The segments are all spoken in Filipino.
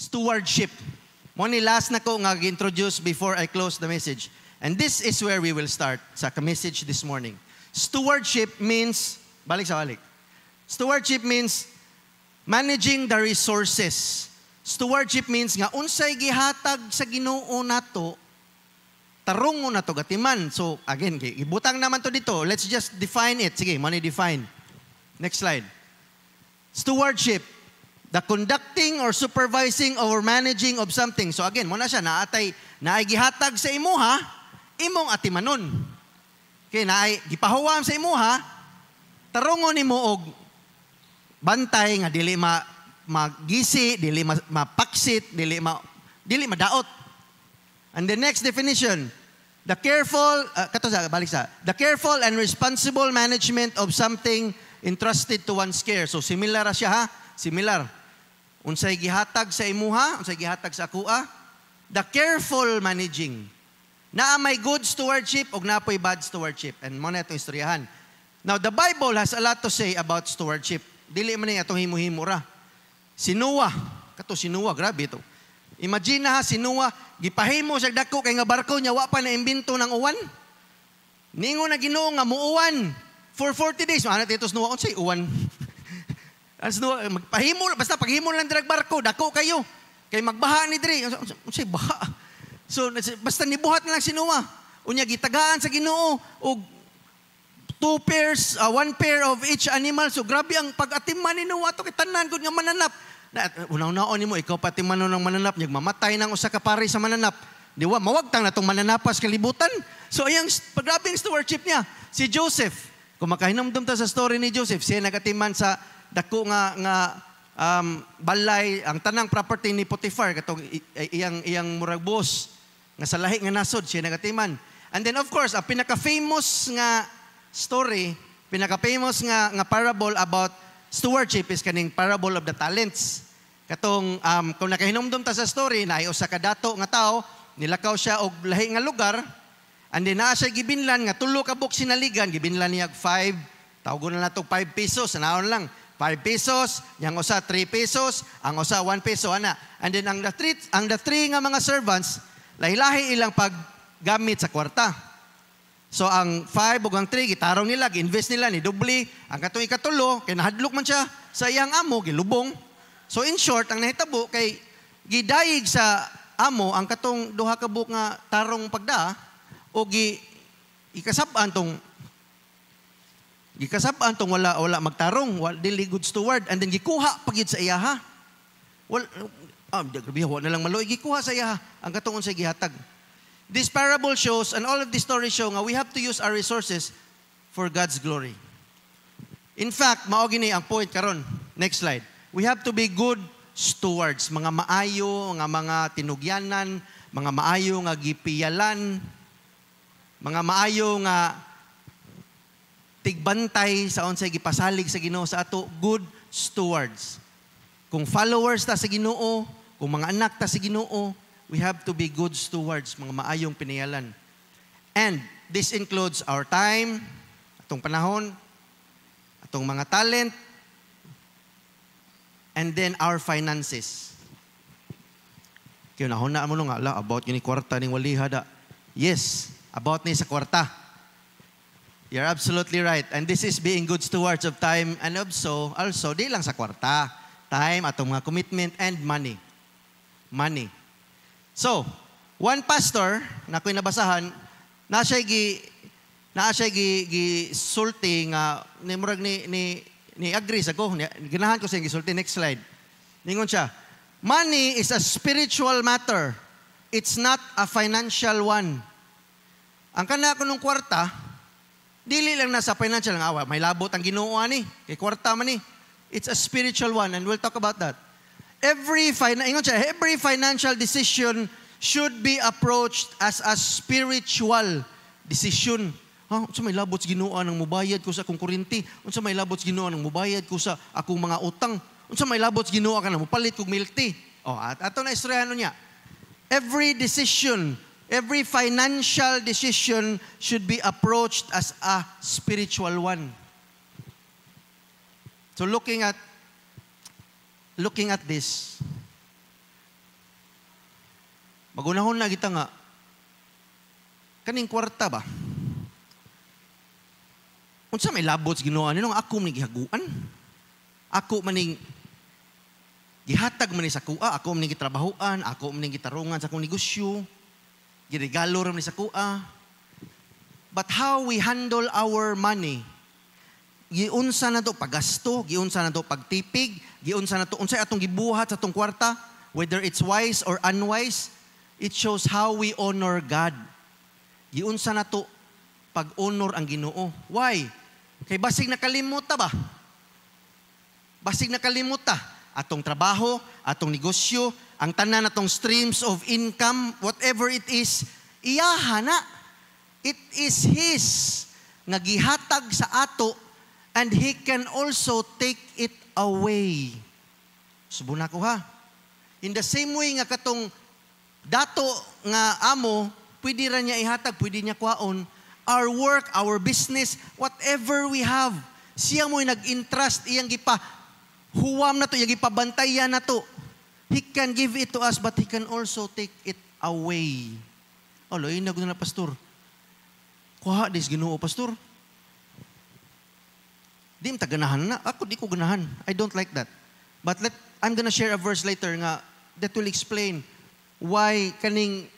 Stewardship. Mo ni last na ko nga introduce before I close the message. And this is where we will start sa message this morning. Stewardship means, balik. Stewardship means managing the resources. Stewardship means nga unsay gihatag sa Ginoo nato, tarong mo na to gatiman. So again, ibutang naman to dito. Let's just define it. Sige, mo ni define. Next slide. Stewardship, the conducting or supervising or managing of something. So again, mo na siya, naay gihatag sa imuha, imong atimanon. Okay, naay gipahuwam sa imuha, tarongon nimo og bantay nga dili magisi, dili mapaksit, dili madaot. And the next definition, the careful and responsible management of something entrusted to one's care. So similar siya ha, similar. Unsay gihatag sa imuha, unsay gihatag sa akua, the careful managing. Naa may good stewardship o napoy bad stewardship. And mo na itong istoryahan. Now, the Bible has a lot to say about stewardship. Dili man itong himo-himo ra. Si Noah, grabe ito. Imagine na ha, si Noah, gipahimo sa dako kay nga barko niya, wa pa na imbento ng uwan. Ningo na Ginoo nga muuwan. For 40 days, ano titos Noah, unsay uwan? Magpahimo, basta paghimo lang dirag barko, dako kayo. Kay magbaha ni Dre, unsay baha? So, basta nibuhat na lang si Noah. Unya, gitagaan sa Ginoo, o 1 pair of each animal. So, grabe ang pag-atiman ni Noah, ito kitanan ko nga mananap. Unaw-naon mo, ikaw pati manon ng mananap, mamatay ng usa ka pari sa mananap. Di ba, mawagtang na itong mananapas kalibutan. So, ayang grabing stewardship niya. Si Joseph, kung makahinamdum ta sa story ni Joseph, siya nagatiman sa dako nga balay, ang tanang property ni Potiphar, katong iyang murag boss, nga sa lahi nga nasod, siya nagatiman. And then of course, ang pinaka-famous nga story, pinaka-famous nga parable about stewardship is kaning parable of the talents. Katong, kung nakahinumdum ta sa story, na usa ka dato nga tao, nilakaw siya og lahi nga lugar, and then naa siya gibinlan nga tulo ka buk sinaligan, gibinlan niya 5, tawgon na nato 5 pesos, naon lang, 5 pesos, yang usa 3 pesos, ang usa 1 peso, ana. And then ang the three nga mga servants, lahi-lahi ilang paggamit sa kwarta. So ang 5 ug ang 3 gitarong nila, gi-invest nila ni doble. Ang katong ikatulo kay nahadlok man siya sa iyang amo, gilubong. So in short, ang nahitabo kay gidayig sa amo ang katong duha ka buk nga tarong pagda o ikasab-an tong wala magtarong, dili good steward, and then gikuha pagyud sa iya ha. Grabe, na lang maloy gikuha sa iya ang katong unsay gihatag. This parable shows, and all of these stories show nga we have to use our resources for God's glory. In fact, mao gini ang point karon. Next slide. We have to be good stewards, mga maayo, mga tinugyanan, mga maayo nga gipiyalan, mga maayo nga tigbantay sa unsay gipasalig sa Ginoo sa ato, good stewards. Kung followers ta sa Ginoo, kung mga anak ta sa Ginoo, we have to be good stewards, mga maayong pinayalan. And this includes our time, atong panahon, atong mga talent, and then our finances. Kaya nahuna mo nga, about yun ni kwarta ni walihada. Yes, about ni sa kwarta. You're absolutely right. And this is being good stewards of time and also di lang sa kwarta. Time, atong mga commitment, and money. Money. So, one pastor, na ako'y nabasahan, na siya gisulti nga, ni agree sa ko, ginahan ko siya gisulti. Next slide. Ningon siya, money is a spiritual matter. It's not a financial one. Ang kana ko nung kwarta, dili lang nasa financial nga awa. May labot ang Ginoo ani, kay kwarta man ni. It's a spiritual one, and we'll talk about that. Every financial decision should be approached as a spiritual decision. Unsa may labot sa Ginoo nang mubayad ko sa akong kuryente? Unsa may labot sa Ginoo nang mubayad ko sa akong mga utang? Unsa may labot sa Ginoo kanang mupalit kog milk tea? Ato na istoryahan niya. Every decision, every financial decision should be approached as a spiritual one. So looking at this, Pagunahon na kita nga, kaning kwarta ba? Unsa may labot sa Ginoo nino ako man gihaguan. Ako maning gihatag man ni sa kuha, ako man gitrabahoan, ako man gitarungan sa akong negosyo. Giregalo ra man ni sa kuha. But how we handle our money, giunsa na to paggasto, giunsa na to pagtipig, giunsa na to unsay atong gibuhat sa atong kwarta, whether it's wise or unwise, it shows how we honor God. Giunsa na to pag-honor ang Ginoo. Why? Kay basig nakalimot ta ba? Basig nakalimot ta. Atong trabaho, atong negosyo, ang tanan atong streams of income, whatever it is, iyaha na. It is His nga gihatag sa ato and He can also take it away. Subon ako ha. In the same way nga katong dato nga amo, pwede ra niya ihatag, pwede niya kwaon. Our work, our business, whatever we have, siya mo'y nag-entrust, iyang huwam na to, iyang gipabantayan na to. He can give it to us, but He can also take it away. Alo, yun na pastor. Kuha, dis Ginoo, pastor. Di mo ganahan na. Ako, di ko ganahan. I don't like that. But I'm gonna share a verse later nga that will explain why kaning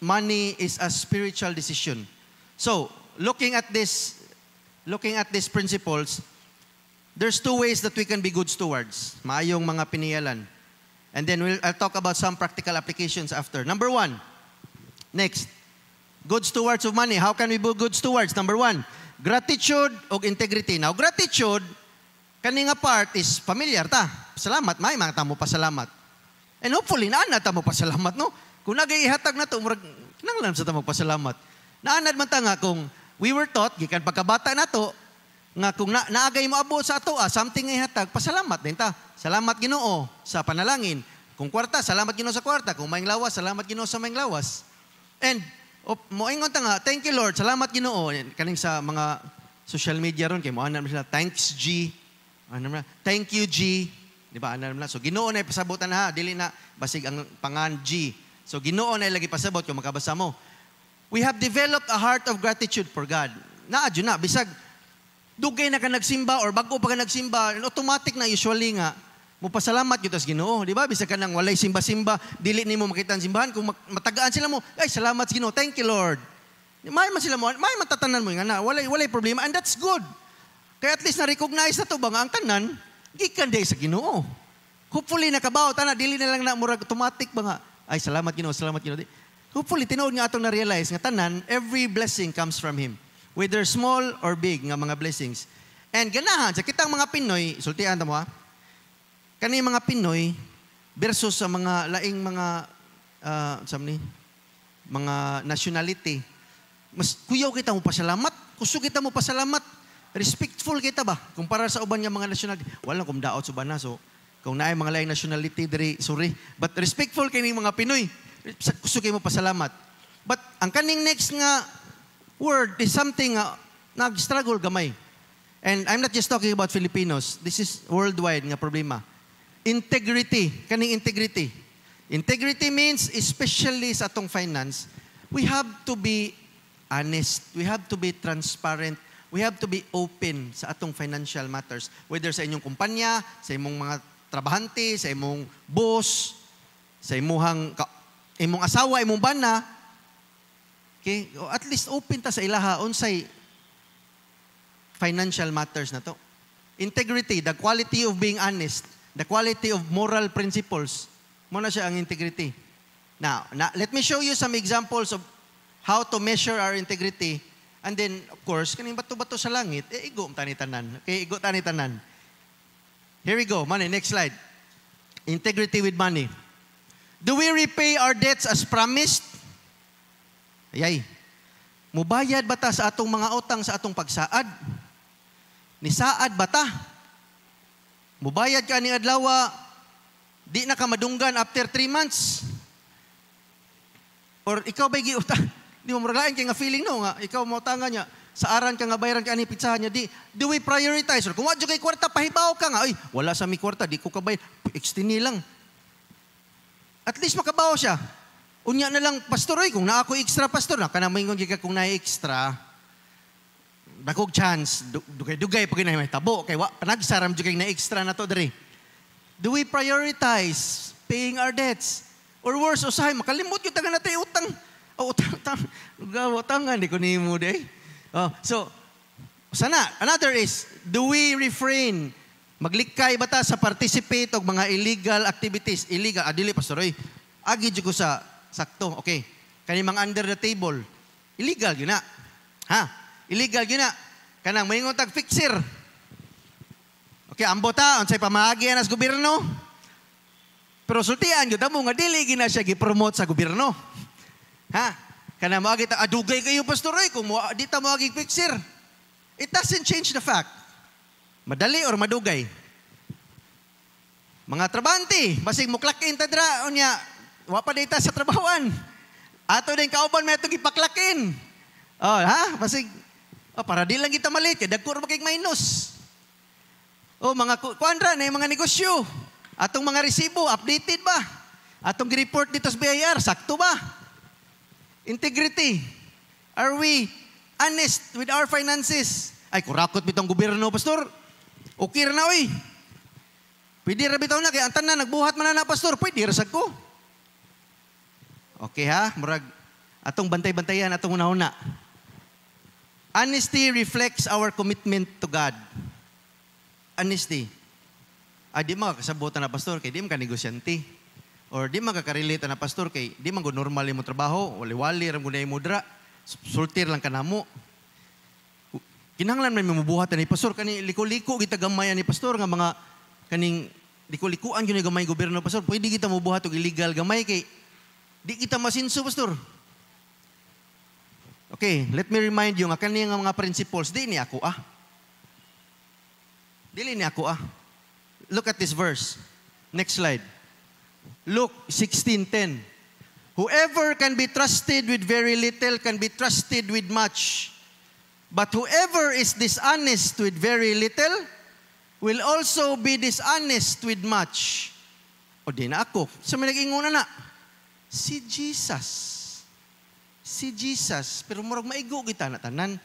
money is a spiritual decision. So, looking at these principles, there's two ways that we can be good stewards. Maayong mga piniyalan. And then I'll talk about some practical applications after. Number one, next, good stewards of money. How can we be good stewards? Number one, gratitude o integrity. Now, gratitude, kaninga part is familiar ta. Salamat, may mga tamo pasalamat. And hopefully, naanad ta mo pasalamat, no? Kung nag-ihatag na ito, kinanglan sa tamo pasalamat. Naanad man ta nga kung we were taught, gikan pagkabata na to, nga kung naagay mo abot sa ato, something nga ihatag, pasalamat din ta. Salamat Ginoo sa panalangin. Kung kwarta, salamat Ginoo sa kwarta. Kung maing lawas, salamat Ginoo sa maing lawas. And, moingon ta nga, thank you Lord, salamat Ginoo. Kaning sa mga social media ron, kay mo anan sila, thanks G. Thank you G. Di ba, anan na. So, Ginoo na ipasabutan ha, dili na, basig ang pangan G. So, Ginoo na ilagi pasabot, kung makabasa mo. We have developed a heart of gratitude for God. Naadyo na, bisag, dugay na ka nagsimba or bago pa ka nagsimba, automatic na usually nga, mupasalamat yun tas Ginoo. Di ba? Bisag ka nang walay simba-simba, dili ni mo makita ang simbahan. Kung matagaan sila mo, ay, salamat sa Ginoo, thank you Lord. May man sila mo, may matatanan mo yung na, walay problema, and that's good. Kaya at least na-recognize na to ba nga ang tanan, gikan day sa Ginoo. Hopefully nakabaw, tana, dili na lang na murag automatic ba nga, ay, salamat Ginoo, salamat Ginoo. Hopefully, tinood nga atong na-realize nga tanan, every blessing comes from Him. Whether small or big nga mga blessings. And ganahan, sa kitang mga Pinoy, sultian ta mo ha, kani mga Pinoy versus sa mga laing mga, mga nationality, mas kuyaw kita mo pasalamat, kuso kita mo pasalamat, respectful kita ba? Kumpara sa uban nga mga nationality, walang kumdaot sa bana, so kung naay mga laing nationality, sorry, but respectful kini mga Pinoy, gusto kayo mo pasalamat. But ang kaning next nga word is something nag-struggle gamay. And I'm not just talking about Filipinos. This is worldwide nga problema. Integrity. Kaning integrity. Integrity means, especially sa atong finance, we have to be honest. We have to be transparent. We have to be open sa atong financial matters. Whether sa inyong kumpanya, sa imong mga trabahante, sa imong boss, sa imong asawa, imong bana, okay? O at least open ta sa ilaha unsay financial matters na to. Integrity, the quality of being honest, the quality of moral principles. Muna siya ang integrity. Now, let me show you some examples of how to measure our integrity. And then, of course, kaning bato-bato sa langit, igo tani-tanan. Okay, igo tani-tanan. Here we go. Money, next slide. Integrity with money. Do we repay our debts as promised? Ayay. Mubayad ba ta sa atong mga utang sa atong pagsaad? Nisaad ba ta? Mubayad ka ni adlaw, di na ka madunggan after 3 months? Or ikaw ba'y giutang? Di mo maralain kaya nga feeling no nga, ikaw mo utanga niya, sa aran ka nga bayaran ka ni pitsahan niya, do we prioritize? Or kung wadyo kay kwarta, pahibaw ka nga, ay, wala sa mi kwarta, di ko kabayad, extini lang. At least makabaw siya. Unya na lang, pastor, oy, kung na ako extra, pastor, na kanamay kung na extra, dakog chance, dugay-dugay pag may tabo, kay panagsaram dugay na extra na to, dali. Do we prioritize paying our debts? Or worse, usahay, makalimot yung taga natin utang. Utangan, di ko nimo day. So, sana, another is, do we refrain? Maglikay ba ta sa participate og mga illegal activities? Illegal, adili, pastor, oy, agi ko sa sakto, okay. Kani mga under the table, illegal yun na. Ha? Illegal yun na. Kanang mayingon tag fixer. Okay, ambota, unsay pamaagi nas gobyerno. Pero sultian gyud mo nga dili gina siya gi-promote sa gobyerno. Ha? Kanang moagi ta adugay kayo pastor ay kung di ta moagi fixer. It doesn't change the fact. Madali or madugay. Mga trabante, basig mo clock in ta dra unya wa pa data sa trabahoan. Ato din kauban may itong ipaklakin. Basig, para di lang kita malit, kaya dagko ra kay minus. Mga kuandra na yung mga negosyo. Atong mga resibo, updated ba? Atong report dito sa BIR, sakto ba? Integrity. Are we honest with our finances? Ay, kurakot bitong gobyerno, pastor. Okay na, oy. Pwede ra bitaw na, kaya ang tanan, nagbuhat man na, pastor. Pwede rasag ko. Okay ha? Murag, atong bantay-bantayan, atong una-una. Honesty reflects our commitment to God. Honesty. Di makakasabutan na pastor, kay di makanegosyante. Or di makakarelate na pastor, kay di man normal yung trabaho, wali-wali, ramgunay mo dra, sultir lang ka na mo. Kinahanglan may mamubuhatan ni pastor, kani liko-liko, kita gamayan ni pastor, nga mga kaning liko-likuan yun yung gamay gobyerno, pastor, pwede kita mabuhat o illegal gamay, kay di kita masinso, pastor. Okay, let me remind you, nga kaniyang mga principles, di ni ako Dili ni ako Look at this verse. Next slide. Luke 16:10. Whoever can be trusted with very little can be trusted with much. But whoever is dishonest with very little will also be dishonest with much. O di na ako. So may nag-inguna na. Si Jesus. Pero murag maigo kita na tanan.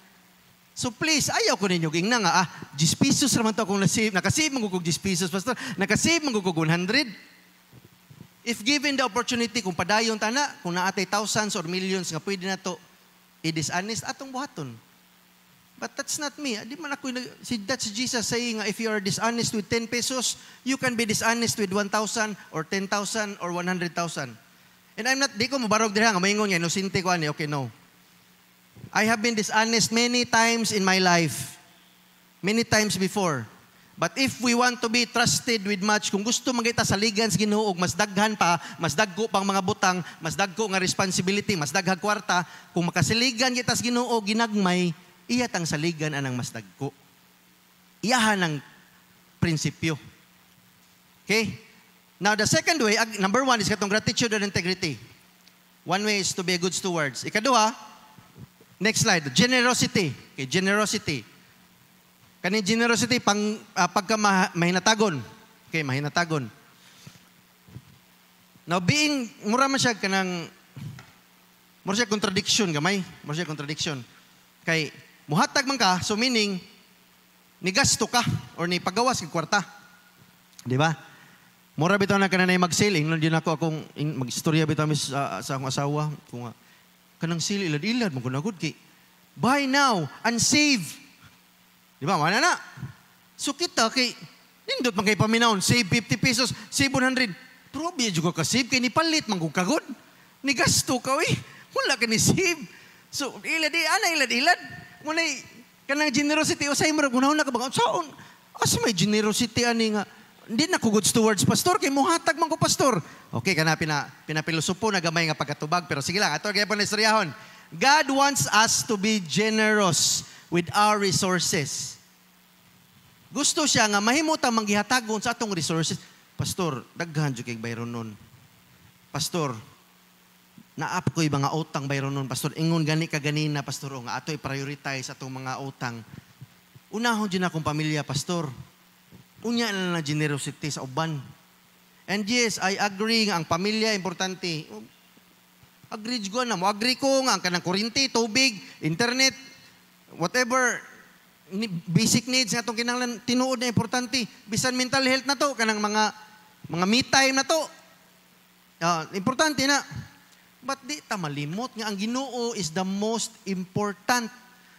So please, ayaw ko ninyo ging na nga, 10 pesos naman to akong nasave. Nakasave man ko 10 pesos, pastor. Nakasave man ko 100. If given the opportunity, kung padayon tana, kung naatay thousands or millions nga pwede na to, i-dishonest, atong buhaton. But that's not me. Di man ako, that's Jesus saying, if you are dishonest with 10 pesos, you can be dishonest with 1,000 or 10,000 or 100,000. And I'm not, di ko mabarog dira nga, maingon nga, inosinte ko ani, okay, no. I have been dishonest many times in my life. Many times before. But if we want to be trusted with much, kung gusto magita sa ligan sa Ginoo, mas daghan pa, mas dagko pang mga butang, mas dagko nga responsibility, mas daghag kwarta, kung makasiligan kita sa Ginoo, ginagmay, iya tang saligan anang mas dagko. Iyahan ang prinsipyo. Okay? Now, the second way, number 1 is katong gratitude and integrity. One way is to be a good stewards. Ikaduha, next slide, generosity. Okay, generosity. Kani generosity pagka mahinatagon. Okay, mahinatagon. Now being mura man siya kanang mura siya contradiction gamay, mura siya contradiction. Kay muhatag man ka, so meaning ni gasto ka or ni pagawas kag kwarta. Di ba? Mura bitaw na kananay mag-sale, ingnon din ako akong magistorya bitaw sa akong asawa kung kanang sili ilad-ilad mo kunagod kay buy now and save. Di ba? Mana na. So kita kay nindot man kay paminawon, save 50 pesos, save 100. Probi juga ka save kay ni palit man kung kagod. Ni gasto ka oy. Wala ka ni save. So ilad-ilad. Munay kanang generosity usay mo ra na ka bang saon. Asa may generosity ani nga hindi na ko good stewards, pastor. Kay muhatag man ko, pastor. Okay, kana pinapilosopo na gamay nga pagkatubag. Pero sige lang, ato kaya pa na istoryahon. God wants us to be generous with our resources. Gusto siya nga mahimutang manggihatagon sa atong resources. Pastor, daghan dyan kay bayron nun. Pastor, naap ko'y mga utang bayron nun. Pastor, ingon gani ka ganina, pastor. O nga ato i-prioritize atong mga utang. Unahon dyan akong pamilya, pastor. Unya na generosity sa uban. And yes, I agree nga ang pamilya importante. Agree ko na mo. Agree ko nga, kanang kuryente, tubig, internet, whatever, basic needs nga itong kinahanglan, tinuod na importante. Bisan mental health na to, kanang mga me time na to. Importante na. But di ta malimot nga ang Ginoo is the most important.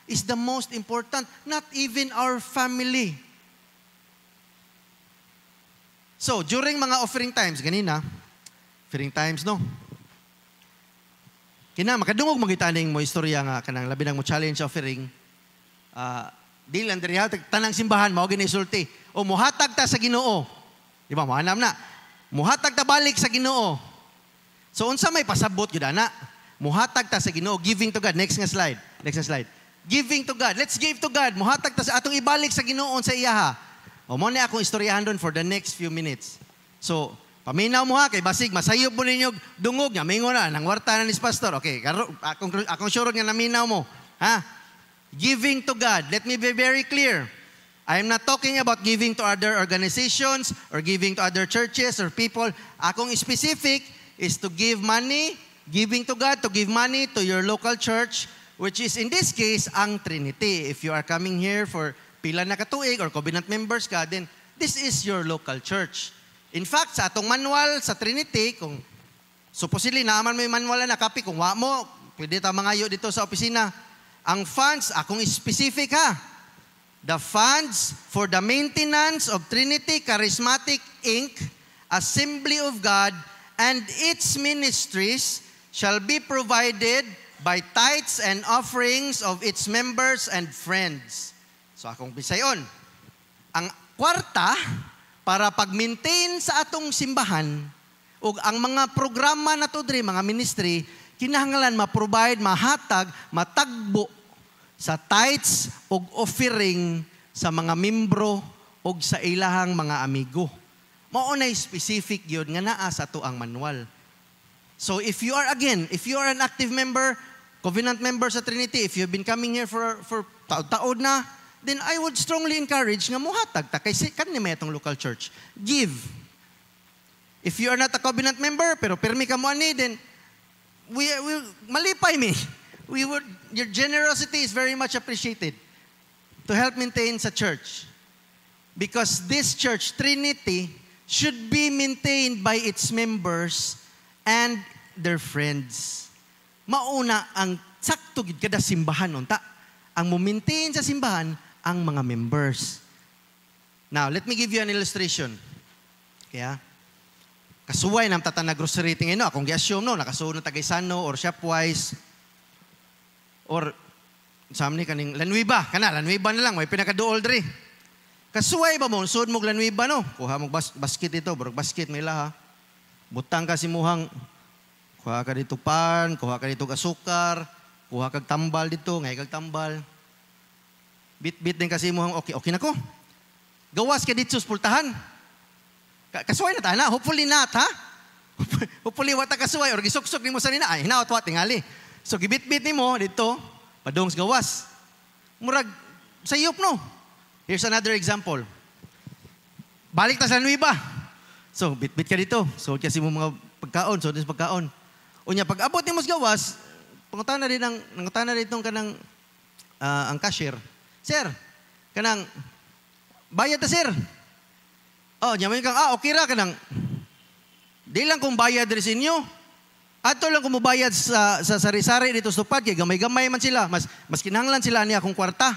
Is the most important. Not even our family. So, during mga offering times, ganina, offering times, no? Makadungog magitaning mo istorya nga, kanang labi ng mo challenge offering. Di lang diri tanang simbahan, mao ginisulti. O muhatag ta sa Ginoo. Di ba, mahanam na. Muhatag ta balik sa Ginoo. So, unsa may pasabot yun, ana? Muhatag ta sa Ginoo, giving to God. Next nga slide. Giving to God. Let's give to God. Muhatag ta sa atong ibalik sa Ginoo sa iyaha. O mo na akong istoryahan doon for the next few minutes. So, paminaw mo ha, kay basig, masayop mo ninyo dungog niya, mingo na, nang warta na nis pastor. Okay, akong sure nga naminaw mo. Ha? Giving to God. Let me be very clear. I am not talking about giving to other organizations or giving to other churches or people. Akong specific is to give money, giving to God, to give money to your local church, which is in this case, ang Trinity. If you are coming here for pila na katuig or covenant members ka, then this is your local church. In fact, sa atong manual sa Trinity, kung supposedly naaman mo yung manual na copy, kung wa mo, pwede ta mangayo dito sa opisina. Ang funds, akong specific ha. The funds for the maintenance of Trinity Charismatic Inc., Assembly of God, and its ministries shall be provided by tithes and offerings of its members and friends. So akong bisayon, ang kwarta para pag-maintain sa atong simbahan o ang mga programa na to diri, mga ministry, kinahanglan ma-provide, mahatag, matagbo sa tithes o offering sa mga membro o sa ilahang mga amigo. Maunay specific yun nga naa sa to ang manual. So if you are an active member, covenant member sa Trinity, if you've been coming here for taod na, then I would strongly encourage nga muhatag ta kay kanni may atong local church. Give. If you are not a covenant member pero permi ka mo ani, then we malipay mi. Your generosity is very much appreciated to help maintain sa church. Because this church, Trinity, should be maintained by its members and their friends. Mauna ang sakto gid kada simbahan unta. Ang mo-maintain sa simbahan ang mga members. Now, let me give you an illustration. Kaya, kasuway ng tatana grocery tingin, no? Akong gi-assume, no? Nakasuod na Tagaysano or Shopwise or sa amin kaning Lanwiba. Lanwiba na lang. May pinakaduol diri. Kasuway ba mo? Suod mo Lanwiba, no? Kuha mo basket ito. Burog basket may laha. Butang ka si muhang. Kuha ka dito pan. Kuha ka dito asukar. Kuha kag tambal dito. Ngay kag tambal. Bit din kasi muhang okay na ko. Gawas ka dito sa pultahan. Kasuway na ta na. Hopefully not, ha? Hopefully wata kasuway or gisuksok ni mo sa nina. Ay, hinaot-wat tingali. So gibit-bit ni mo dito, padong sa gawas. Murag sayop, no? Here's another example. Balik ta sa Nuiba. So bit-bit ka dito. So kasi mo mga pagkaon, so sa pagkaon. Unya pag abot ni mo sa gawas, pangutan na rin itong kanang ang cashier. Sir, kanang bayad ta sir. Oh, nyaman kang okay ra kanang di lang kung bayad rin sa inyo. Ato lang kung mubayad sa sari-sari dito sa tupad, kaya gamay-gamay man sila. Mas kinahanglan sila niya akong kwarta.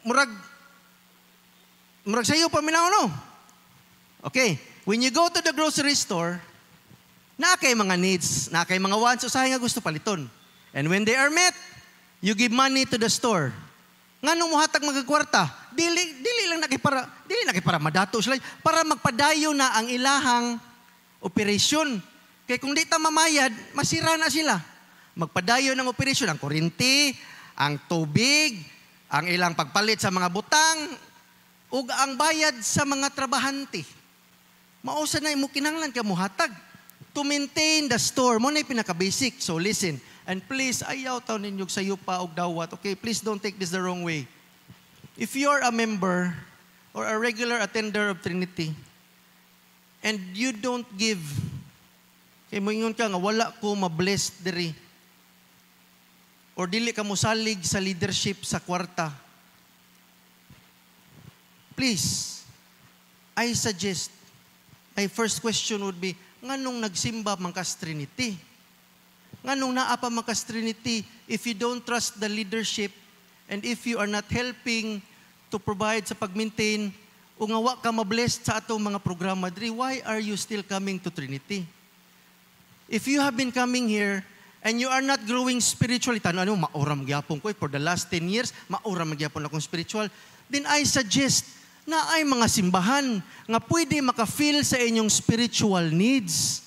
Murag sayo pa minaw, no? Okay, when you go to the grocery store, na kay mga needs, na kay mga wants, usahay nga gusto paliton. And when they are met, you give money to the store. Nga nung muhatag magkakwarta, dili lang para madato sila, para magpadayo na ang ilahang operasyon. Kaya kung di ta mamayad, masira na sila. Magpadayo ng operasyon, ang kuryente, ang tubig, ang ilang pagpalit sa mga butang, ug ang bayad sa mga trabahante. Mausa na mo kinahanglan ka muhatag to maintain the store. Mo na pinaka-basic. So listen, and please, ayaw taw ninyo sa yupa og dawat. Okay, please don't take this the wrong way. If you're a member or a regular attender of Trinity, and you don't give Kay moingon ka nga wala ko ma-bless diri. Or dili ka mosalig sa leadership sa kwarta. Please, I suggest, my first question would be, nganong nagsimba man kas Trinity? Nganong naa pa man kas Trinity if you don't trust the leadership and if you are not helping to provide sa pag-maintain o nga wa ka ma-blessed sa atong mga programa diri, why are you still coming to Trinity? If you have been coming here and you are not growing spiritually, ano, mauram gyapon ko for the last 10 years, mauram gyapon akong spiritual, then I suggest na ay mga simbahan nga pwede maka-fill sa inyong spiritual needs.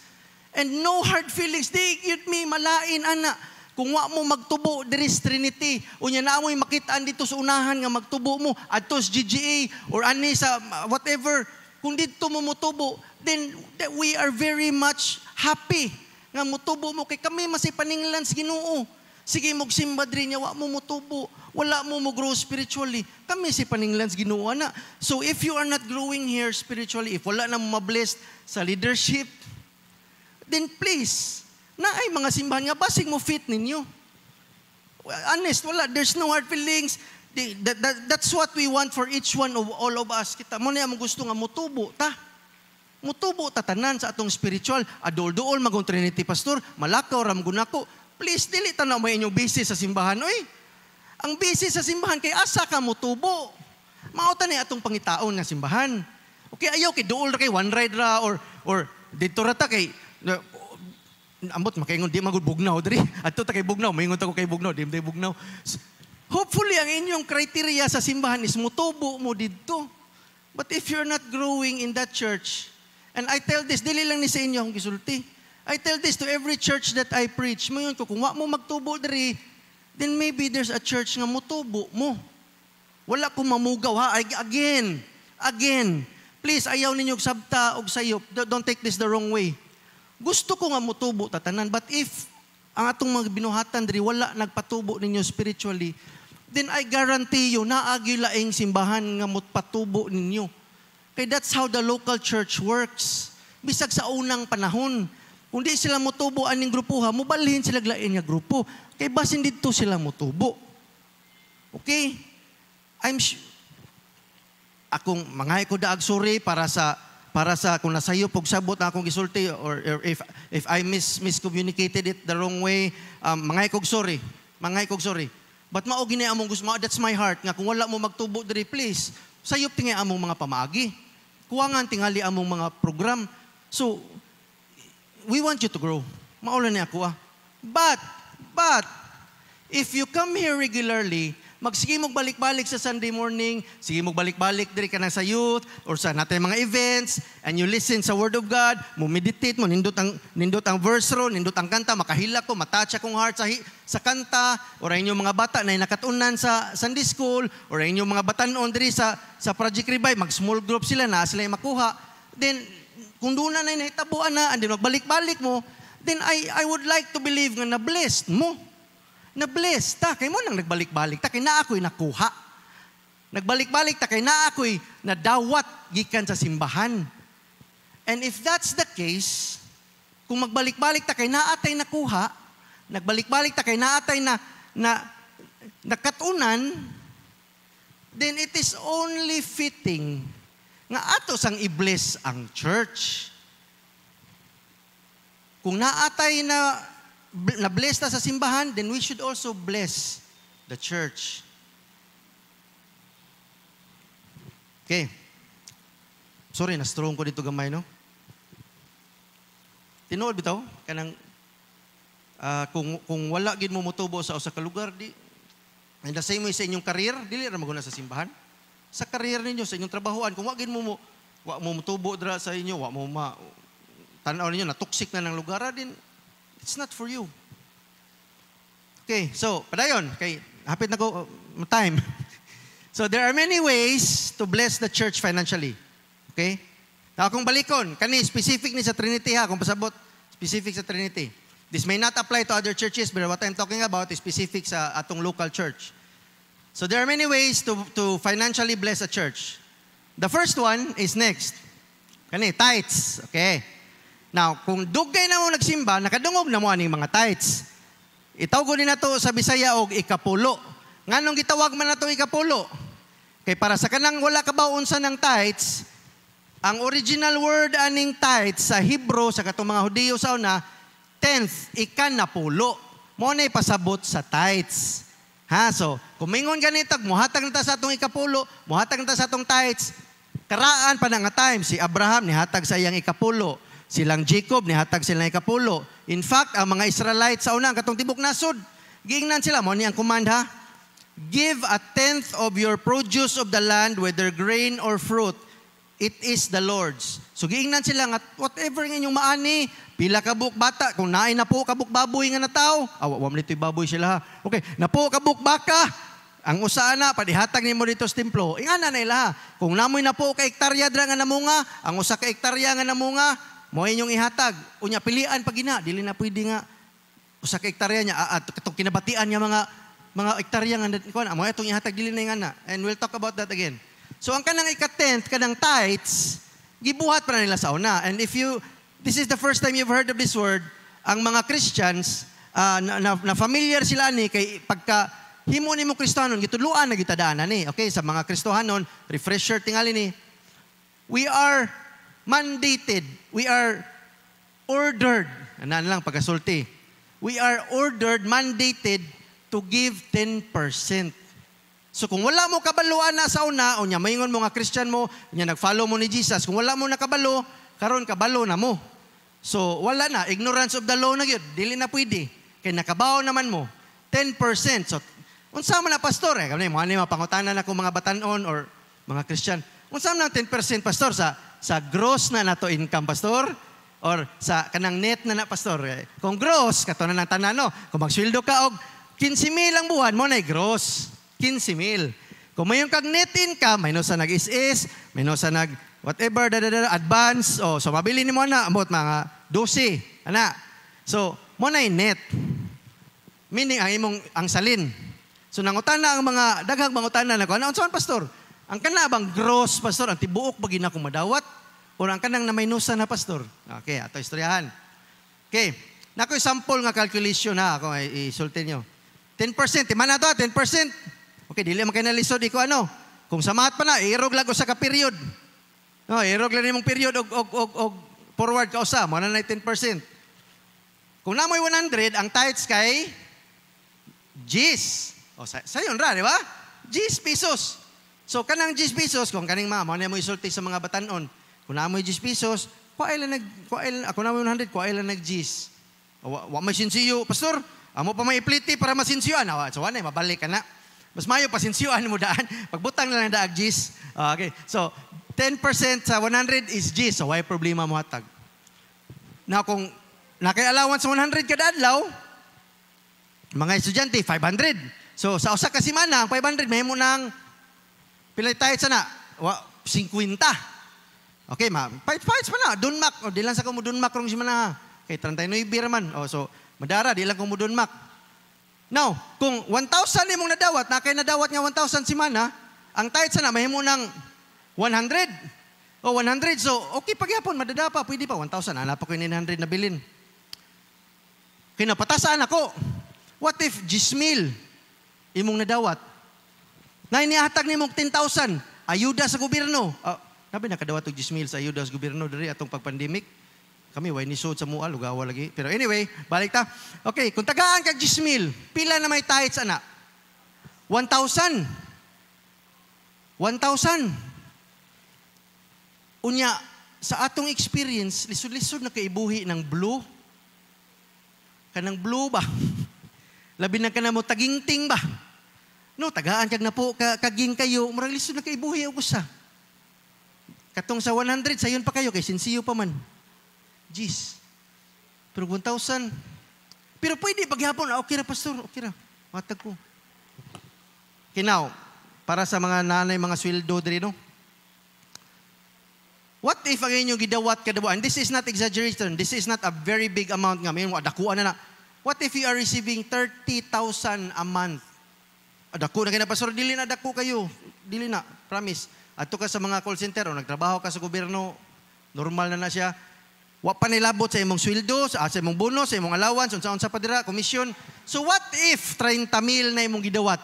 And no hard feelings, di yun me malain, ana. Kung wa mo magtubo, there is Trinity. Unya na amoy makitaan dito sa unahan nga magtubo mo, atos GGA, or ani sa whatever. Kung dito mo mutubo, then we are very much happy nga mutubo mo kay kami masipaninglan sa Ginoo. Sige magsimba diri nya wa mo mutubo, wala mo grow spiritually. Kami si paninglan sa Ginoo na. So if you are not growing here spiritually, if wala na mo ma-blessed sa leadership, then please, na ay mga simbahan nga basig mo fit ninyo. Honest, wala, there's no hard feelings. That's what we want for each one of all of us. Kita mo na mo gusto nga mutubo ta. Mutubo tatanan sa atong spiritual. Adol-dool magong Trinity Pastor, malakaw ram gunako. Please, dili tanaw mo inyong busy sa simbahan. Oy, ang busy sa simbahan kay asa ka mutubo. Mauta ni atong pangitaon nga simbahan. Okay, ayaw kay dool ra kay one ride ra or dito ra ta kay ambot makaingon di magud bugnaw diri. Adto ta kay bugnaw, maingon ta ko kay bugnaw, di bugnaw. Hopefully ang inyong criteria sa simbahan is mutubo mo didto. But if you're not growing in that church, and I tell this, dili lang ni sa inyo akong gisulti. I tell this to every church that I preach. Mayon ko, kung wa mo magtubo diri, then maybe there's a church nga mutubo mo. Wala ko mamugaw ha. Again. Please, ayaw ninyong sabta og sayop. Don't take this the wrong way. Gusto ko nga mutubo tatanan. But if ang atong mga binuhatan diri wala nagpatubo ninyo spiritually, then I guarantee you, naagi laing simbahan nga mutpatubo ninyo. Kaya that's how the local church works. Bisag sa unang panahon, kung di sila mutubo aning grupuha, mubalhin sila glain nga grupo. Kaya basin dito sila mutubo. Okay? Akong mangay ko daag sorry para sa kung nasayo pog sabot na akong gisulti or if I miscommunicated it the wrong way, mangay kog sorry. But mao gini among gusto, that's my heart nga kung wala mo magtubo diri, please sayop tingay among mga pamaagi. Kuwangan tingali among mga program. So, we want you to grow. Maulan ni ako But, if you come here regularly, magsige mo balik-balik sa Sunday morning, sige mo balik-balik diri ka na sa youth, or sa natin mga events, and you listen sa Word of God, mo meditate mo, nindot ang verse ro, nindot ang kanta, makahila ko, matouch akong heart sa kanta, or inyong mga bata na nakatunan sa Sunday school, or inyong mga batanon diri sa Project Revive, mag-small group sila na sila makuha. Then, kung doon na nahitabuan na, and then magbalik-balik mo, then I would like to believe nga na-blessed mo. Na-blessed ta, kay mo nang nagbalik-balik ta, kay na ako'y nakuha. Nagbalik-balik ta, kay na ako'y nadawat gikan sa simbahan. And if that's the case, kung magbalik-balik ta, kay naatay nakuha, nagbalik-balik ta, kay naatay na nakatunan, then it is only fitting nga ato sang i-bless ang church. Kung naatay na-bless ta sa simbahan, then we should also bless the church. Okay. Sorry, na-strong ko dito gamay, no? Tinuod bitaw, kanang kung wala gid mo mutubo sa usa ka lugar, and the same way sa inyong career, dili ra maguna sa simbahan. Sa career ninyo, sa inyong trabahoan, kung wa mo mutubo dira sa inyo, wa mo tanaw ninyo na toxic na ng lugar, din it's not for you. Okay, so, padayon, kay hapit na ko time. So, there are many ways to bless the church financially. Okay? Now, kung balikon, kani specific ni sa Trinity ha, kung pasabot, specific sa Trinity. This may not apply to other churches, but what I'm talking about is specific sa atong local church. So, there are many ways to financially bless a church. The first one is next. Kani, tithes. Okay. Now, kung dugay na mo nagsimba, nakadungog na mo aning mga tithes. Itawag din na to sa Bisaya og ikapulo. Nganong gitawag man na to ikapulo? Kay para sa kanang wala kabaunsa ng tithes, ang original word aning tithes sa Hebrew, sa katong mga Hudiyo sa una, tenth, ikanapulo. Mo na pasabot sa tithes. Ha, so, kumingon ganito, muhatag na ta sa atong ikapulo, muhatag na ta sa atong tithes, karaan pa na nga time, si Abraham nihatag sa iyang ikapulo, silang Jacob nihatag silang ikapulo. In fact, ang mga Israelites sa unang katong tibok nasod, giingnan sila, mo ni ang command ha, give a tenth of your produce of the land, whether grain or fruit, it is the Lord's. So giingnan sila nga, whatever nga inyong maani, pila kabuk bata, kung naay na po kabuk baboy nga na tao, wam nito'y baboy sila ha. Okay, na po kabuk baka, ang usana, padihatag ni mo dito sa templo, ingana na ila ha. Kung namoy na po ka hektarya dra nga namunga, ang usa ka hektarya nga namunga, mo inyong ihatag. Unya, pilian pag ina, dili na pwede nga, usa ka hektarya niya, at itong kinabatian niya mga hektarya nga, mo itong ihatag, dili na nga na. And we'll talk about that again. So ang kanang ika-tenth, kanang tithes, gibuhat pa na nila sa una. And if this is the first time you've heard of this word, ang mga Christians, na familiar sila ni, kay pagka himo ni mo Kristohanon, gituluan na gitadaanan ni. Okay, sa mga Kristohanon, refresher tingali ni, we are mandated, we are ordered, anan lang pagkasulti, we are ordered, mandated to give 10%. So kung wala mo kabaluan na sa una, o niya, mayingon mo nga Christian mo, niya nag-follow mo ni Jesus, kung wala mo nakabalo, karon kabalo na mo. So wala na, ignorance of the law na yun, dili na pwede. Kaya nakabaw naman mo, 10%. So, unsa man na pastor, kami mo ani mapangutanan ako mga batanon or mga Christian, unsa man na 10% pastor sa gross na nato income pastor? Or sa kanang net na pastor? Kung gross, kato na ng tanano, kung magsweldo ka og 15,000 ang buwan mo na gross. 15,000. Kung mayroon kang net income, may no sa nag-is-is, may no sa whatever, advance, so mabili ni mo na, about mga 12, ana. So, mo na net. Meaning, ang salin. So, nangutana ang mga, daghang mangutana na ko, ano saan, pastor? Ang kana bang gross, pastor? Ang tibuok ba gina kong madawat? O ang kanang na may nusa na, pastor? Okay, ato istoryahan. Okay, nako'y sample nga calculation ha, ako isultin nyo. 10%, timana to, 10%. Okay, dili man kayo nalisod, kung sa math pa na, irog lang ko sa ka-period. No, irog lang mong period og forward ka usa, mo na 10%. Kung namoy 100, ang tithes kay G's. O sayon ra, di ba? G's pesos. So kanang G's pesos, kung kaning mo na mo isulti sa mga batanon. Kung namoy G's pesos, ako namoy 100, kuailan nag-G's. Wa may sinsiyo, pastor, amo pa may ipliti para masinsiyoan. So wala, mabalik ka na. Mas mayo pasinsiyoan mo daan. Pagbutang na lang daag G's. Okay. So, 10% sa 100 is G's. So, why problema mo hatag? Now, kung nakay-allowance sa 100 kada adlaw, mga estudyante, 500. So, sa usa ka semana, ang 500, may mo nang pilay tayo sana, 50. Okay, fights pa na. Dunmak. O, di lang sa kumo Dunmak rong semana. Okay, 39 man. O, so, madara, di lang kumo Dunmak. Now, kung 1,000 imong nadawat, nadawat nga 1,000 semana, ang tithe sana, may mo ng 100. O 100, so okay, pagyapon, madadapa, pwede pa, 1,000, hanap ako yung 900 na bilin. Kinapatasaan ako. What if 10,000 imong nadawat? Na inihatag ni mong 10,000, ayuda sa gobyerno. Nabi nakadawat og 10,000 sa ayuda sa gobyerno diri atong pag-pandemic. Kami, way ni sud sa mua, lugawa lagi. Pero anyway, balik ta. Okay, kung tagaan kag 10,000, pila na may tithes, ana? 1,000. 1,000. Unya, sa atong experience, lisod-lisod na kaibuhi ng blue. Kanang blue ba? Labi na ka na mo tagingting ba? No, tagaan kag na po, kaging kayo, marang lisod na kaibuhi o gusa. Katong sa 100, sayon pa kayo, kay sinsiyo pa man. Jeez. Pero 1,000. Pero pwede, paghapon, okay na pastor, okay na. Matag ko. Okay, now, para sa mga nanay, mga sweldo diri, no? What if ang inyong gidawat kadawa? And this is not exaggeration. This is not a very big amount nga. May dakuan na. What if you are receiving 30,000 a month? Daku na kayo na, pastor, dili na daku kayo. Dili na, promise. Ato ka sa mga call center, o nagtrabaho ka sa gobyerno, normal na siya. Wa pa nilabot sa imong sweldo, sa imong bonus, sa imong allowance, unsa-unsa pa dira, commission. So what if 30,000 na imong gidawat?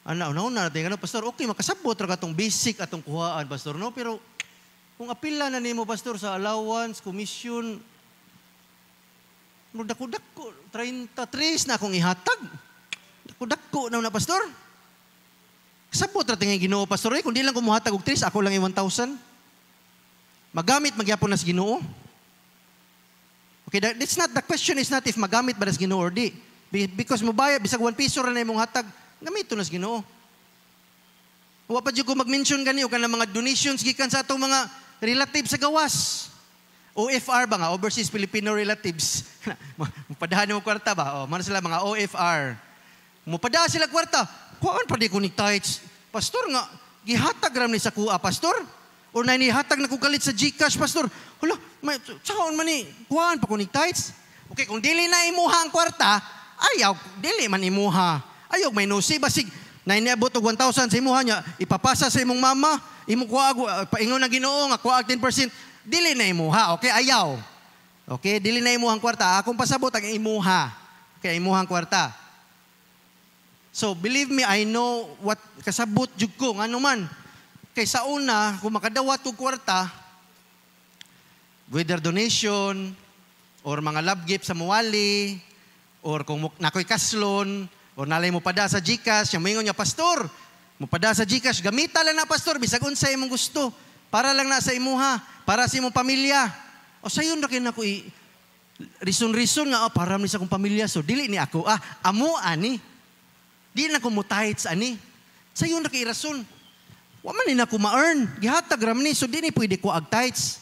Una natin, pastor, okay, makasabot ra katong basic atong kuhaan, pastor, no? Pero kung apila na nimo, pastor, sa allowance, commission, dako-dako, 33 na akong ihatag. Dako-dako na, pastor. Kasabot ra tingay Ginoo, pastor, kung di lang kumuhatag og 3, ako lang 1,000. Magamit magyapon nas Ginoo. Okay, that's not, the question is not if magamit ba nas Ginoo or di. Because mobaya, bisag 1 piso ra na imong hatag, gamito nas Ginoo. Wa pa jud ko mag-mention gani o kanang mga donations gikan sa atong mga relatives sa gawas. OFR ba nga, overseas Filipino relatives. Mupadahan mo kwarta ba? O, man sila mga OFR. Mupadahan sila kwarta. Kuan pa di ko ni tithes. Pastor nga, gihatag ram ni sa kuha, pastor. O na inihatag na kugalit sa GCash, pastor. Hala, saan man ni, kuhaan pa ko ni tithes? Okay, kung dili na imuha ang kwarta, ayaw, dili man imuha. Ayaw, may nusi, basig, na iniabot og 1,000 sa imuha niya, ipapasa sa imong mama, imong kuha, paingon na Ginoo nga, kuha 10%, dili na imuha, okay, ayaw. Okay, dili na imuha ang kwarta. Akong pasabot ang imuha. Okay, imuha ang kwarta. So, believe me, I know what kasabot jud ko, ano man. Kay sa una, kung makadawat og kwarta, whether donation, or mga love gift sa muwali, or kung nakoy kaslon, or nalay mo pada sa GCash, yung mingon niya, pastor, mo pada sa GCash, gamita lang na pastor, bisag unsa imong gusto, para lang na sa imuha, para sa imong pamilya. O sayon na kayo na ko reason nga, para ni sa akong pamilya, so dili ni ako, amo ani, di na ko mo tithes ani, sayon na kayo rason. Wa man ni na ko ma-earn. Gihatag ram ni, so di ni pwede ko ag tithes.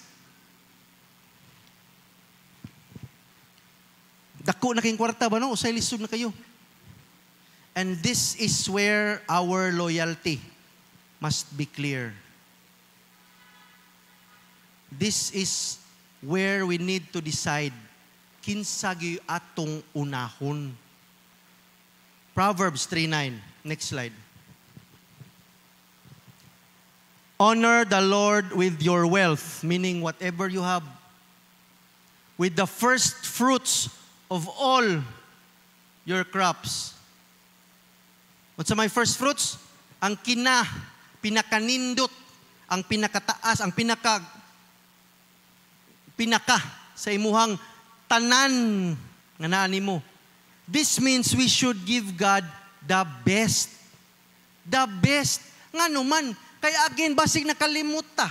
Dako na kayong kwarta ba, no? Usay lisod na kayo. And this is where our loyalty must be clear. This is where we need to decide kinsa gyud atong unahon. Proverbs 3:9. Next slide. Honor the Lord with your wealth, meaning whatever you have, with the first fruits of all your crops. What's my first fruits? Ang pinakanindot, ang pinakataas, ang pinaka sa imuhang tanan nga naa nimo. This means we should give God the best. The best. Ngano man, kay again, basig nakalimuta.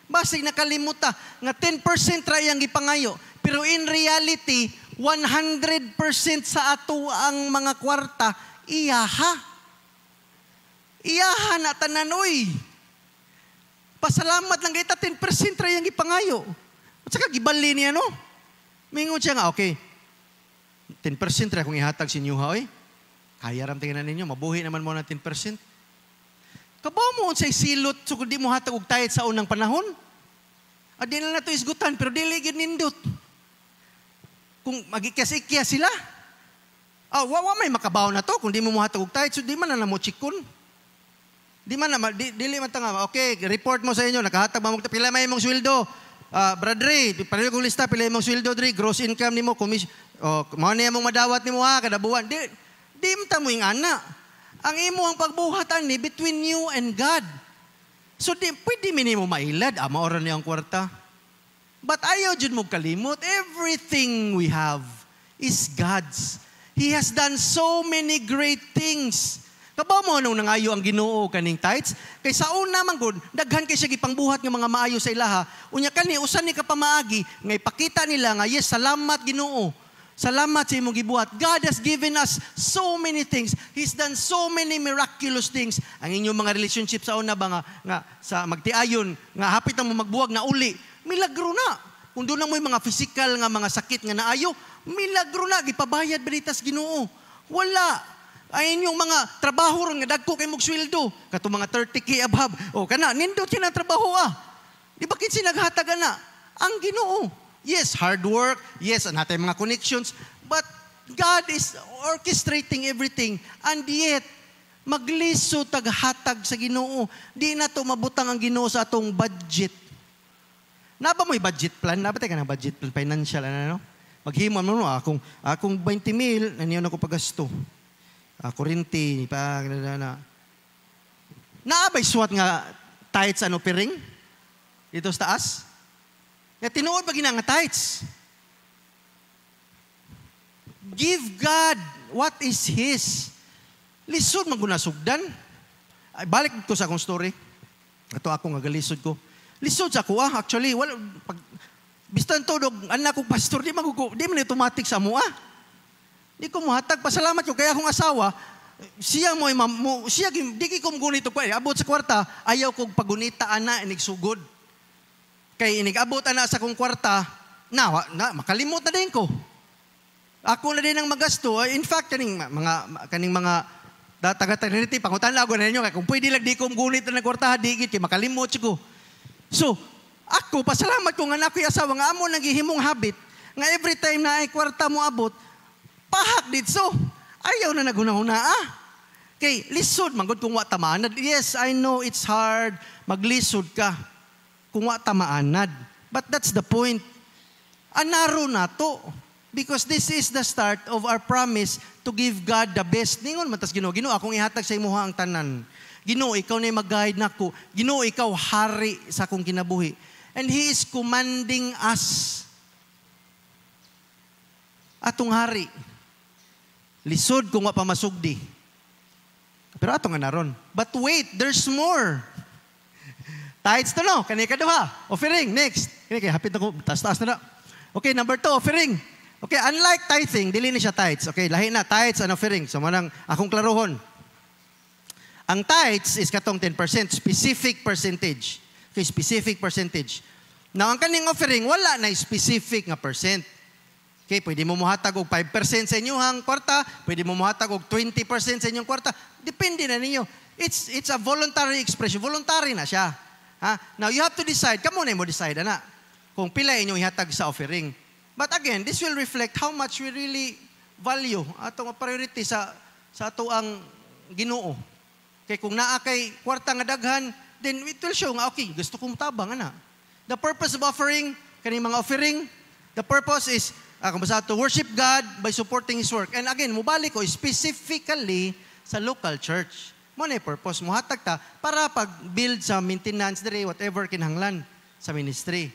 Basig nakalimuta. Nga 10% ra iyang gipangayo. Pero in reality, 100% sa ato ang mga kwarta, iyaha. Iyaha na tananoy. Pasalamat lang kita, 10% ra iyang gipangayo. At saka gibali niya, no? Mingon siya nga, okay, 10% ra kung ihatag si Nyuha, oy. Kaya ram tingnan ninyo, mabuhi naman mo na 10%. Kabaw mo unsay silot so kung di mo hatag og tayet sa unang panahon. Adi na nato isgutan pero dili gid nindot. Kung magikyas-ikyas sila. Wa may makabaw na to kung di mo hatag og tayet so di man na mo chikon. Di man na dili man tanga. Okay, report mo sa inyo nakahatag ba mo pila may imong sweldo. Brad Ray, pareho kong lista pila imong sweldo Dre, gross income nimo, commission. Mao na imong madawat nimo kada buwan. Di mo ing ana. Ang imo ang pagbuhatan ni between you and God. So, pwede minimo mailad. Maoran niya ang kwarta. But ayaw dyan mo kalimot. Everything we have is God's. He has done so many great things. Kabaw mo nung nangayo ang Ginoo kaning tithes? Kay sa una man gud, daghan kay siya gipangbuhat ng mga maayo sa ilaha. Unya kani, usan ni kapamaagi, nga ipakita nila nga, yes, salamat Ginoo. Salamat sa imong gibuhat. God has given us so many things. He's done so many miraculous things. Ang inyong mga relationship sa una ba nga sa magtiayon, nga hapit ang magbuwag na uli, milagro na. Kung doon na mo yung mga physical nga mga sakit nga naayo, milagro na. Gipabayad balitas Ginoo. Wala. Ay inyong mga trabaho ron nga dagko kay mong sweldo. Kato mga 30K above. O kana, nindot siya ng trabaho Di ba kinsi naghatag na? Ang Ginoo. Yes, hard work. Yes, natin mga connections. But God is orchestrating everything. And yet, magliso taghatag sa Ginoo. Di na to mabutang ang Ginoo sa atong budget. Naba mo'y budget plan? Naba tayo ka ng budget plan, financial, ano? Maghimon mo, akong 20 mil, naniyon ako pagasto. Kurinti, naabay suwat nga tithes ano piring? Dito sa taas? Tinuod ba nga tithes? Give God what is His. Lisod magunasugdan. Balik ko sa akong story. Ito ako nga galisod ko. Lisod sa ako actually, bistan to, anak ko pastor, di man automatic sa mua. Di ko muhatag, pasalamat ko, kaya akong asawa, siya di ko gunito ko, abot sa kwarta, ayaw kong pagunita, ana, inigsugod. Kaya inigabot, ana, sa kong kwarta, makalimot na din ko. Ako na din ang magasto. In fact, kaning mga taga-Trinity, pangutan lang ako na ninyo, kung pwede lang di ko gunit na kwarta, digit, makalimot ko. So, ako, pasalamat ko nga na ako'y asawa, nga amo naghihimong habit, nga every time na ay kwarta mo abot, pahak dito. Ayaw na naguna-una. Kay, lisod, manggod kung wa tamaanad. Yes, I know it's hard, maglisod ka kung wa tamaanad. But that's the point. Anaro na to. Because this is the start of our promise to give God the best. Ningon, matas Ginoo, akong ihatag sa imuha ang tanan. Ginoo, ikaw na mag-guide nako. Ginoo, ikaw hari sa akong kinabuhi. And He is commanding us. Atong hari. Lisod kung pamasugdi. Pero atong nga naron. But wait, there's more. Tithes to no. Kani kaduha. Offering. Next. Kani kay hapit ako. Taas-taas na. Okay, number 2, offering. Okay, unlike tithing, dili ni siya tithes. Okay, lahi na. Tithes and offering. So, manang akong klarohon. Ang tithes is katong 10%, specific percentage. Okay, specific percentage. Now, ang kaning offering, wala na specific nga percent. Okay, pwede mo muhatag og 5% sa inyong kwarta, pwede mo muhatag og 20% sa inyong kwarta. Depende na ninyo. It's a voluntary expression. Voluntary na siya. Now, you have to decide. Kamo na mo decide, ana, kung pila inyong ihatag sa offering. But again, this will reflect how much we really value atong priority sa ato ang Ginoo. Kaya kung naa kay kwarta nga daghan, then it will show nga, okay, gusto kong tabang, ana. The purpose of offering, kaning mga offering, the purpose is, to worship God by supporting His work. And again, mubalik ko, specifically sa local church. Mo na purpose, muhatag ta, para pag-build sa maintenance, whatever kinahanglan sa ministry.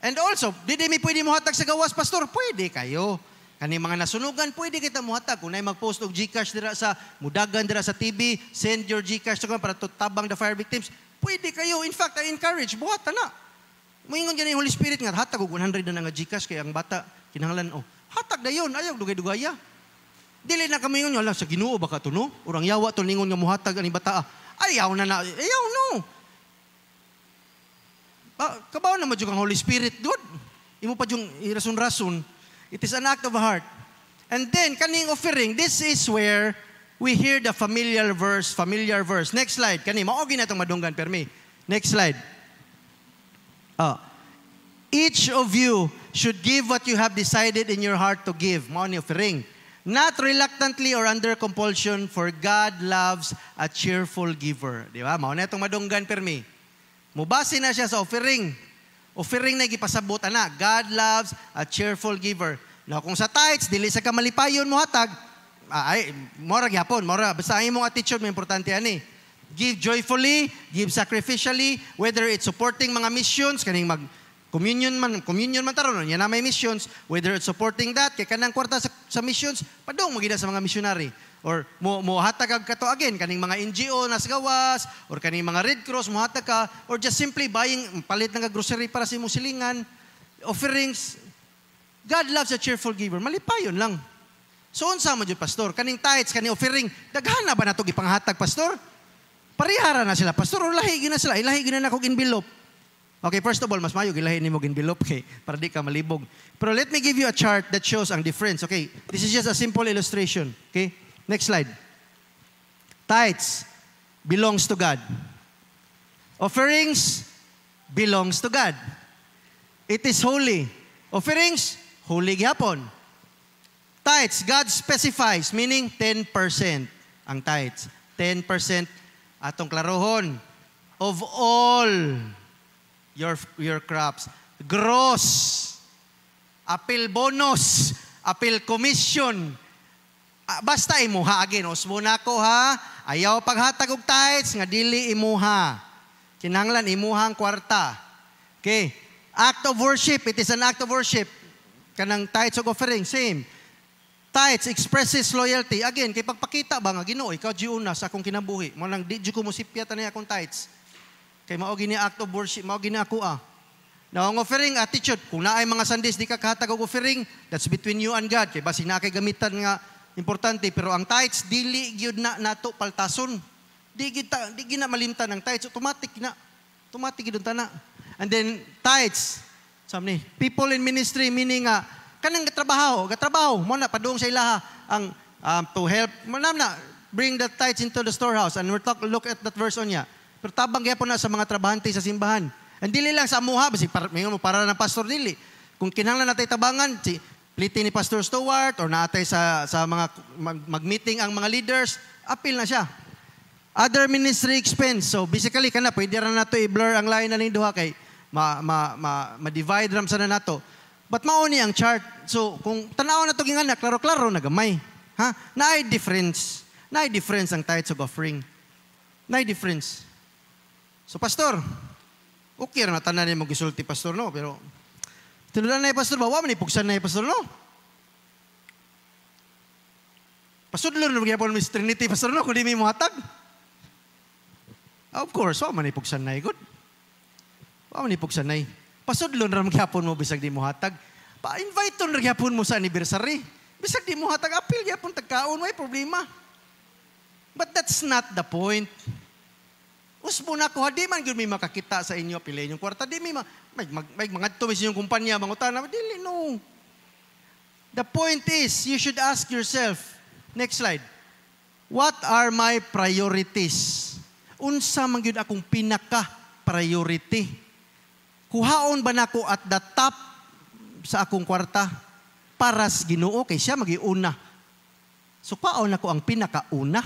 And also, di mi pwede muhatag sa gawas, pastor? Pwede kayo. Kani mga nasunugan, pwede kita muhatag. Kung na mag-post og GCash dira sa mudagan dira sa TV, send your GCash to para tutabang the fire victims. Pwede kayo. In fact, I encourage, buhat na. Moingon yan yung Holy Spirit nga, hatag og 100 na nga GCash kay ang bata, kinahanglan, hatag na yun, ayaw, dugay-dugaya. Dili na kami yun, alam, sa Ginoo baka to, no? Urang yawa to, ningon nga muhatag ani bata, ayaw no. Kabaw na madyo kang Holy Spirit, good. Imo pa yung irason-rason. It is an act of heart. And then, kaning offering, this is where we hear the familiar verse. Next slide. Kani, maogi na itong madunggan, permi. Next slide. Each of you should give what you have decided in your heart to give. Mao ni offering. Not reluctantly or under compulsion, for God loves a cheerful giver. Di ba? Mao na itong madunggan, permi. Mubasi na siya sa offering. Offering na gipasabot, ana. God loves a cheerful giver. Now, kung sa tithes, dili sa kamalipayon mo hatag, mora gyapon, basta ang imong attitude, may importante ani. Give joyfully, give sacrificially, whether it's supporting mga missions, kaning communion man taron, yan na may missions, whether it's supporting that, kay kanang kwarta sa missions, padong magida sa mga missionary. Or mo hatag ka to again, kaning mga NGO na sa gawas, or kaning mga Red Cross, mo hatag ka, or just simply buying, palit ng grocery para sa imong silingan, offerings. God loves a cheerful giver. Malipayon lang. So, unsa mo dyan, pastor? Kaning tithes, kaning offering, daghan na ba na ito ipanghatag, pastor? Parihara na sila, pastor, o lahigin na sila, ilahigin na akong envelope. Okay, first of all, mas mayo, ilahin mo envelope, okay, para di ka malibog. Pero let me give you a chart that shows ang difference, okay? This is just a simple illustration, okay? Next slide. Tithes belongs to God. Offerings belongs to God. It is holy. Offerings, holy gyapon. Tithes, God specifies, meaning 10% ang tithes. 10% atong klarohon of all your crops. Gross. Apil bonus. Apil commission. Basta imuha again. Usbo na ko ha. Ayaw paghatag og tithes nga dili imuha. Kinahanglan imuha ang kwarta. Okay. Act of worship. It is an act of worship. Kanang tithes og offering. Same. Tithes expresses loyalty. Again, kay pagpakita ba nga Ginoo, ikaw giuna sa akong kinabuhi. Mo nang di ko mo sipyatan niya akong tithes. Kay mao gini act of worship, mao gini ako ah. Now, ang offering attitude, kung naay mga Sundays di ka kahatag og offering, that's between you and God. Kay basi na kay gamitan nga importante, pero ang tithes dili gyud na nato paltason. Di gina malimtan ang tithes, automatic gyud na. And then tithes, samni, people in ministry meaning kanang gatrabaho mo na padung sa ilaha ang to help mo na bring the tithes into the storehouse, and look at that verse on niya. Pero tabang gyapon na sa mga trabahante sa simbahan. And dili lang sa amuha basi para ng pastor dili. Kung kinahanglan natay tabangan si pliti ni Pastor Stewart or natay sa mga mag-meeting ang mga leaders, appeal na siya. Other ministry expense. So basically kana pwede ra nato i-blur ang line na ning duha kay ma-divide ram sana nato. But mauni ang chart. So, kung tanaw na ito ginganak, klaro-klaro na gamay. Ha? Naay difference. Naay difference ang tithes of offering. Naay difference. So, pastor, okay na tanan niya mag-isulti, pastor, no? Pero, tinulan na yung pastor ba? Wa man ipuksan na yung pastor, no? Pastor, lalo na magyapon Miss Trinity, pastor, no? Kung di may muhatag. Of course, wa man ipuksan na yung good. Wa man ipuksan na yung. Pasudlon ra magyapon mo bisag di mo hatag. Pa-invite ton ra gyapon mo sa anniversary. Bisag di mo hatag apil gyapon tagkaon way problema. But that's not the point. Usbo na ko di man gyud may makakita sa inyo apil inyong kwarta, di may mangadto sa inyong kumpanya mangutana, dili no. The point is, you should ask yourself, next slide. What are my priorities? Unsa man gyud akong pinaka priority? Kuhaon ba nako at the top sa akong kwarta para sa Ginoo kay siya magiuna. So paon nako ang pinakauna?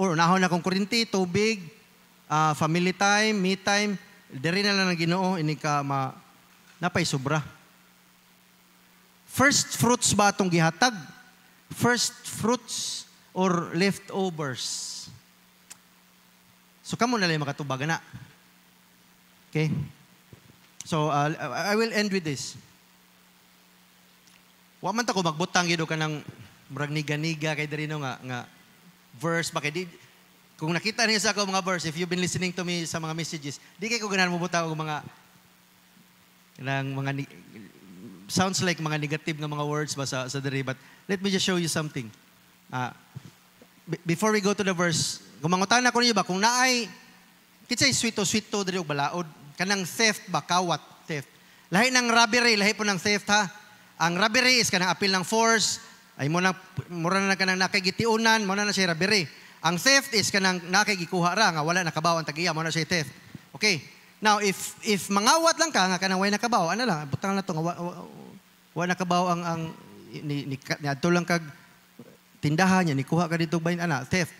Or unahon na akong kuryente, tubig, family time, me time, diri na lang ang Ginoo ini ka napay sobra. First fruits ba atong gihatag? First fruits or leftovers? So kamo na lang makatubag na. Okay? So, I will end with this. Wa man ta ko magbutang gido ka ng murag niga-niga kay diri no nga verse ba kay di, kung nakita niyo sa ako mga verse, if you've been listening to me sa mga messages, di kay ko ganahan mo butang og mga sounds like mga negative nga mga words ba sa diri, but let me just show you something. Before we go to the verse, gumangutan ko niyo ba kung naay kitsay sweet-to diri og balaod. Kanang theft ba, kawat, theft. Lahi ng robbery, lahi po ng theft ha. Ang robbery is kanang apil ng force, ay mura na kanang nakagitiunan, muna na siya robbery. Ang theft is kanang nakagikuha ra, nga wala nakabaw ang tagiya, muna siya theft. Okay. Now, if mangawat lang ka, nga kanang way nakabaw, ano lang, butang na ito, wala nakabaw ang ni adto lang kag tindahan niya, ni kuha ka dito bayin, theft.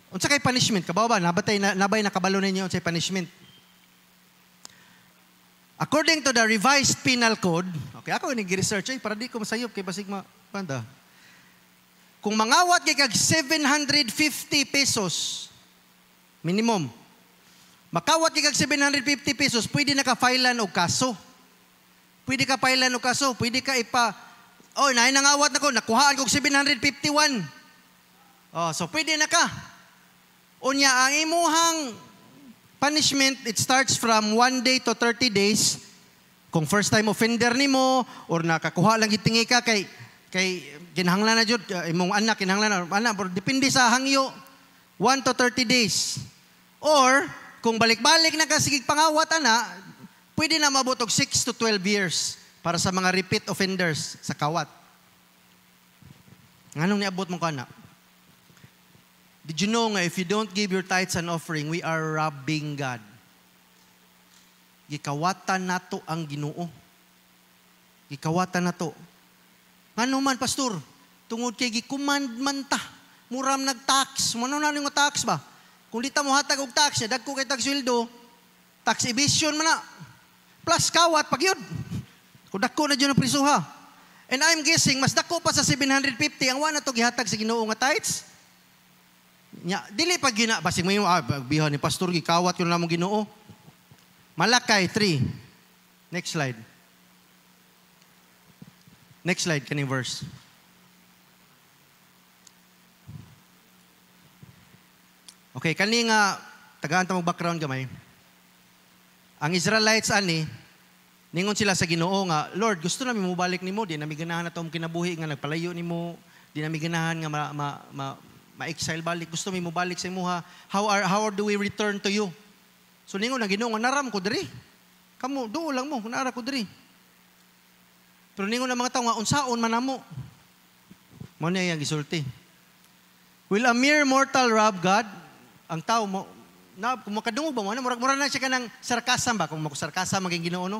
Unsa kay punishment? Kabaw ba? Nabay nakabalo ninyo unsay punishment. According to the Revised Penal Code, okay, ako nag-research para di ko masayop kay basig panda. Kung mangawat kay kag 750 pesos minimum. Makawat kay kag 750 pesos, pwede na ka filean og kaso. Pwede ka filean og kaso, pwede ka naay nangawat nako, nakuhaan kog 751. So pwede na ka. Unya, ang imuhang punishment, it starts from 1 day to 30 days. Kung first time offender nimo or nakakuha lang gitingi ka kay kinahanglan na jud imong anak kinahanglan na depende sa hangyo 1 to 30 days. Or kung balik-balik na ka sige pangawat pwede na mabot og 6 to 12 years para sa mga repeat offenders sa kawat. Nganong niabot mo kana? Did you know nga if you don't give your tithes and offering, we are robbing God. Gikawatan nato ang Ginoo. Gikawatan nato. Ngano man pastor, tungod kay gikuman man ta, muram nag-tax. Mano na ning tax ba? Kung di ta mo hatag og tax, dagko kay tag sweldo, Tax evasion man na. Plus kawat, pag yun. Kung dako na dyan ang prisuha. And I'm guessing, mas dako pa sa 750, ang wala na ito gihatag sa Ginoo nga tithes. Nya, dili pag gina, basig mo yung, bihan ni Pastor, gikawat yun lang mong Ginoo. Malakay 3. Next slide. Next slide, kaning verse. Okay, kani nga, tagaan ta mag-background gamay. Ang Israelites ani, ningon sila sa Ginoo nga, Lord, gusto namin mo balik nimo, di namin ganahan na itong kinabuhi nga nagpalayo nimo, di namin ganahan nga ma-exile balik, gusto namin mo balik sa imuha. How do we return to you? So ningon na Ginoo nga, naram ko diri. Kamu, doon lang mo, nara ko diri. Pero ningon na mga tao nga, unsaon man namo. Mo niya yung gisulti. Will a mere mortal rob God? Ang tao mo, kung makadungog ba mo, mura na siya ka ng sarkasam ba? Kung sarkasam maging Ginoo, no?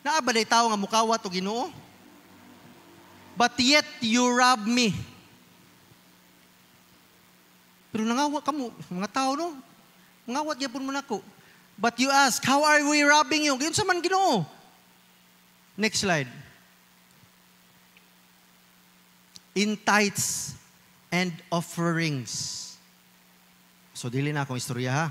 Naabaday tao nga mukawat o Ginoo. But yet you rob me. Pero nangawa ka mo, mga tao, no? Mangawat yapon mo na ko. But you ask, how are we robbing you? Gayon sa man Ginoo. Next slide. In tithes and offerings. So, dili na akong istorya, ha?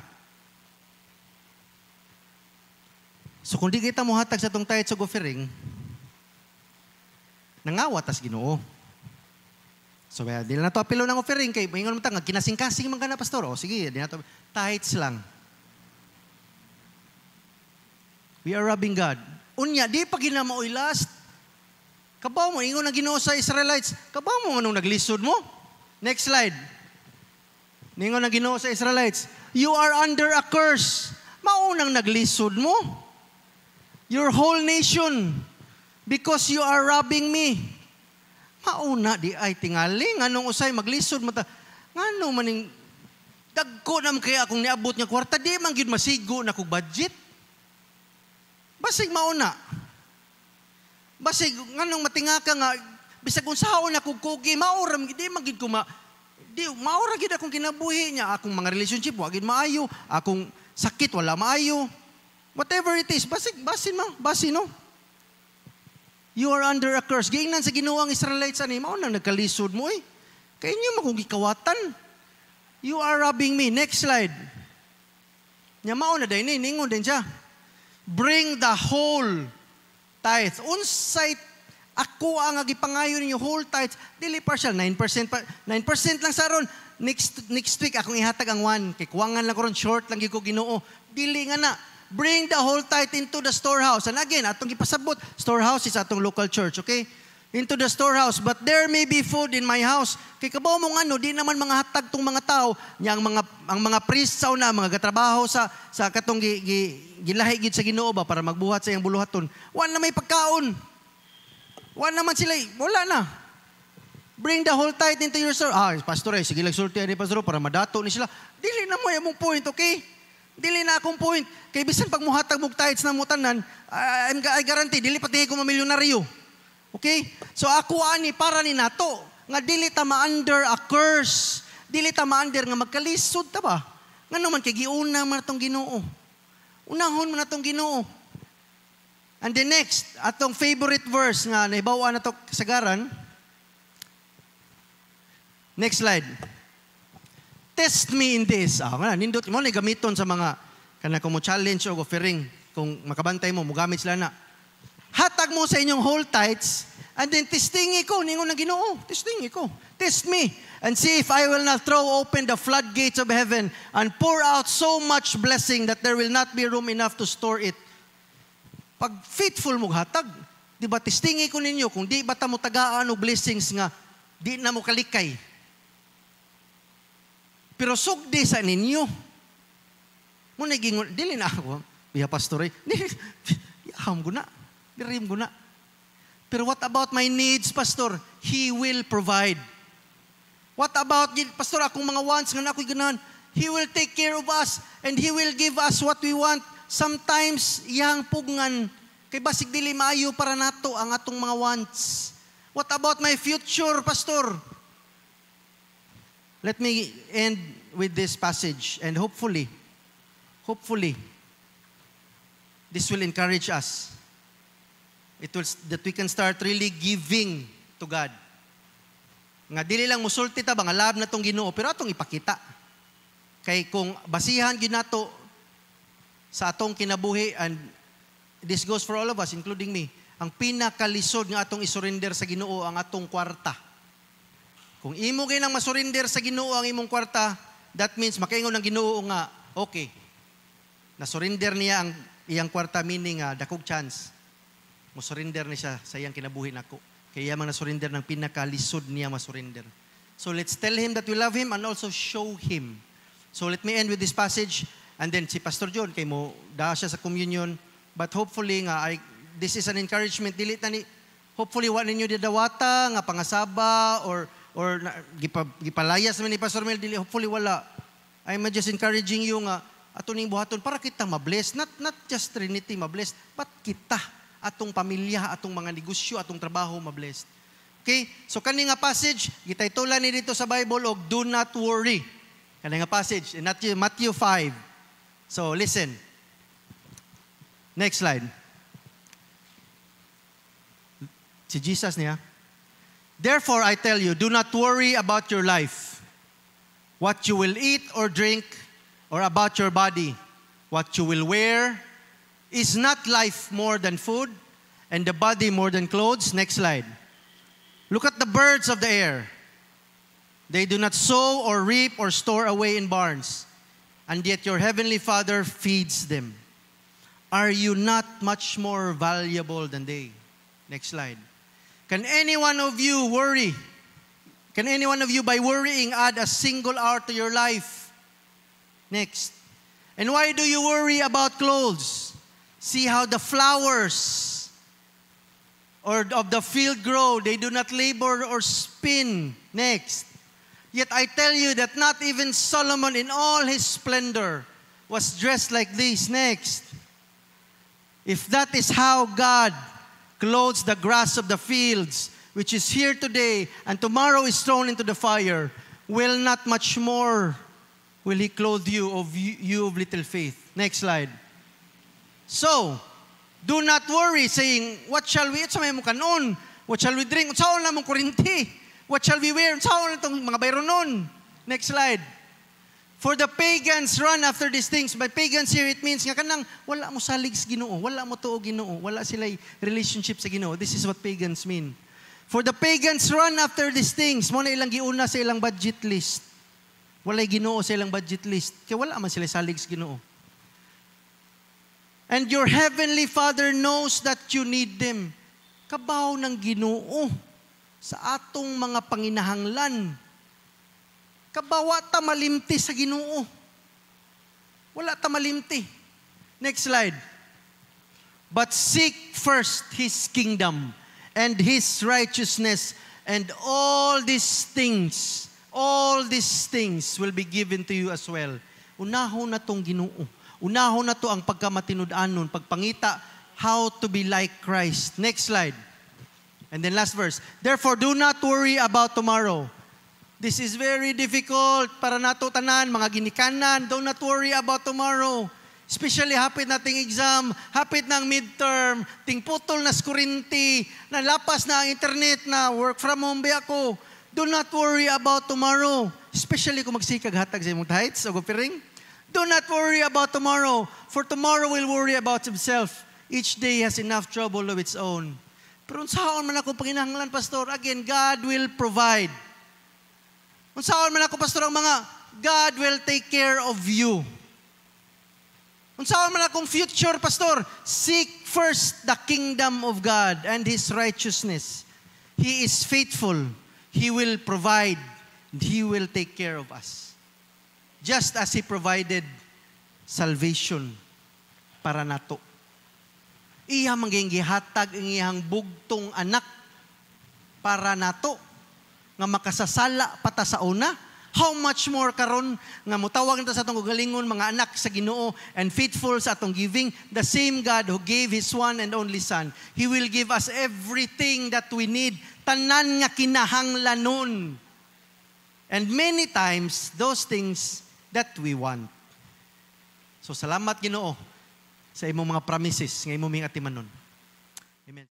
So, kung di kita mo hatag sa itong tithes o offering, nangawat as Ginoo. So, dili na to apilo ng offering, kay mahingon mo tanga, kinasing-kasing man ka na, pastor. O, sige, di na to. Tithes lang. We are robbing God. Unya, di pa ginamaoy last. Kabaw mo, ingon na Ginoo sa Israelites. Kabaw mo anong naglisod mo? Next slide. Ningon na Ginoo sa Israelites, you are under a curse. Maunang naglisod mo. Your whole nation, because you are robbing me. Mauna di ay tingaling. Anong usay maglisod mo ta? Ngano maning dagko naman kaya akong niabot nga kwarta, di man gyud masigo na kog budget. Basig mauna. Basig nganong matingaka nga bisag unsaon na kog kugi mauram di man gyud ko maura gid akong kinabuhi niya, akong mga relationship wa gid maayo, akong sakit wala maayo. Whatever it is, basin no. You are under a curse. Giingnan sa Ginoo ang Israelites ani, mao nang nagkalisod mo eh. Kay inyo man kung gikawatan. You are robbing me. Next slide. Nya mao na day ni ningon din siya. Bring the whole tithe. Unsay ako ang gipangayo ninyo whole tithes, dili partial 9% lang sa ron. Next week akong ihatag ang 1 kay kuwangan lang ko ron, short lang gyud ko Ginoo. Dili nga na. Bring the whole tithe into the storehouse. And again, atong ipasabot, storehouse is atong local church, okay? Into the storehouse, but there may be food in my house. Kay kabaw mo ngano, di naman mga hatag tong mga tao, nya ang mga priest sa una, mga gatrabaho sa katong gilahi gid sa Ginoo ba para magbuhat sa iyang buluhaton. Wa na may pagkaon. Wala naman sila, wala na. Bring the whole tithe into your store. Pastor, sige lang sulti ni Pastor para madato ni sila. Dili na mo yung point, okay? Dili na akong point. Kay bisan pag muhatag mong tithes na mutanan, I guarantee, dili pati ko mamilyonaryo. Okay? So ako ani para ni nato, nga dili ta ma-under a curse. Dili ta ma-under nga magkalisod ta ba? Nga naman kay giuna man atong Ginoo. Unahon man atong Ginoo. And the next, atong favorite verse nga nahibaw-an na ito kasagaran. Next slide. Test me in this. Nindot mo na gamiton sa mga kung mo challenge o offering. Kung makabantay mo, mugamit sila na. Hatag mo sa inyong whole tithes, and then testingi ko, ningon na Ginoo. Testingi ko. Test me, and see if I will not throw open the floodgates of heaven and pour out so much blessing that there will not be room enough to store it. Pag faithful mo hatag, di ba, testingi ko ninyo, kung di ba ta mo tagaan o blessings nga, di na mo kalikay. Pero sugdi sa ninyo. Muna gingon, dili na ako, biya pastor, yaham ko na, dirim ko na. Pero what about my needs, pastor? He will provide. What about, pastor, akong mga wants, nga na ako'y ganahan, He will take care of us, and He will give us what we want. Sometimes, iyang pugngan, kay basig dili maayo para nato ang atong mga wants. What about my future, pastor? Let me end with this passage, and hopefully, this will encourage us. It will, that we can start really giving to God. Nga dili lang musulti ta ba nga love na tong Ginoo pero atong ipakita. Kay kung basihan gyud nato sa atong kinabuhi, and this goes for all of us including me, ang pinakalisod nga atong isurrender sa Ginoo ang atong kwarta. Kung imo gyud nang masurrender sa Ginoo ang imong kwarta, that means makaingon ng Ginoo nga okay. Na-surrender niya ang iyang kwarta, meaning dakog chance. Mo-surrender ni siya sa iyang kinabuhi nako. Kaya man na-surrender ng pinakalisod niya ma-surrender. So let's tell Him that we love Him and also show Him. So let me end with this passage, and then si Pastor John, kay mo daa siya sa communion, but hopefully nga, this is an encouragement, dili ta ni, hopefully wa ninyo didawata, nga pangasaba, or gipalayas man ni Pastor Mel, dili, hopefully wala. I'm just encouraging you nga, ato ning buhaton, para kita mabless, not just Trinity mabless, but kita, atong pamilya, atong mga negosyo, atong trabaho mablessed. Okay? So kani nga passage, gitaytulan ni dito sa Bible og do not worry. Kani nga passage in Matthew 5. So listen. Next slide. Si Jesus niya. Therefore I tell you, do not worry about your life, what you will eat or drink, or about your body, what you will wear. Is not life more than food, and the body more than clothes? Next slide. Look at the birds of the air. They do not sow or reap or store away in barns, and yet your heavenly Father feeds them. Are you not much more valuable than they? Next slide. Can any one of you worry? Can any one of you by worrying add a single hour to your life? Next. And why do you worry about clothes? See how the flowers of the field grow. They do not labor or spin. Next. Yet I tell you that not even Solomon in all his splendor was dressed like this. Next. If that is how God clothes the grass of the fields, which is here today and tomorrow is thrown into the fire, will not much more will He clothe you of little faith. Next slide. So, do not worry, saying, what shall we eat? Sa may kanon? What shall we drink? Saan na mong kurinti? What shall we wear? Saan na itong mga bayro nun? Next slide. For the pagans run after these things. By pagans here, it means nga kanang wala mo salig sa Ginoo, wala mo tuo Ginoo, wala sila relationship sa Ginoo. This is what pagans mean. For the pagans run after these things. Mo na ilang giuna sa ilang budget list. Walay Ginoo sa ilang budget list. Kaya wala man sila salig sa Ginoo. And your heavenly Father knows that you need them. Kabaw ng Ginoo sa atong mga panginahanglan. Kabawa ta malimti sa Ginoo. Wala ta malimti. Next slide. But seek first His kingdom and His righteousness, and all these things will be given to you as well. Unahon na tong Ginoo. Unahon na to ang pagkamatinud-anon, pagpangita, how to be like Christ. Next slide. And then last verse. Therefore, do not worry about tomorrow. This is very difficult para nato tanan, mga ginikanan. Do not worry about tomorrow. Especially hapit na ting exam, hapit na ang midterm, ting putol na skurinti, nalapas na ang internet na work from home ba ako. Do not worry about tomorrow. Especially kung magsikag hatag sa imong tithes o gupiring. Do not worry about tomorrow, for tomorrow will worry about himself. Each day has enough trouble of its own. Pero unsaon man ako panginahanglan, Pastor? Again, God will provide. Unsaon man ako, Pastor, ang mga God will take care of you. Unsaon man akong future, Pastor? Seek first the kingdom of God and His righteousness. He is faithful. He will provide. And He will take care of us. Just as He provided salvation para nato. Iya mangging gihatag ang iyang bugtong anak para nato nga makasasala pata sa una. How much more karon nga mutawag nito sa atong galingon mga anak sa Ginoo and faithful sa atong giving, the same God who gave His one and only Son, He will give us everything that we need, tanan nga kinahanglanon. And many times those things that we want. So salamat Ginoo sa imong mga promises nga imong atimanon. Amen.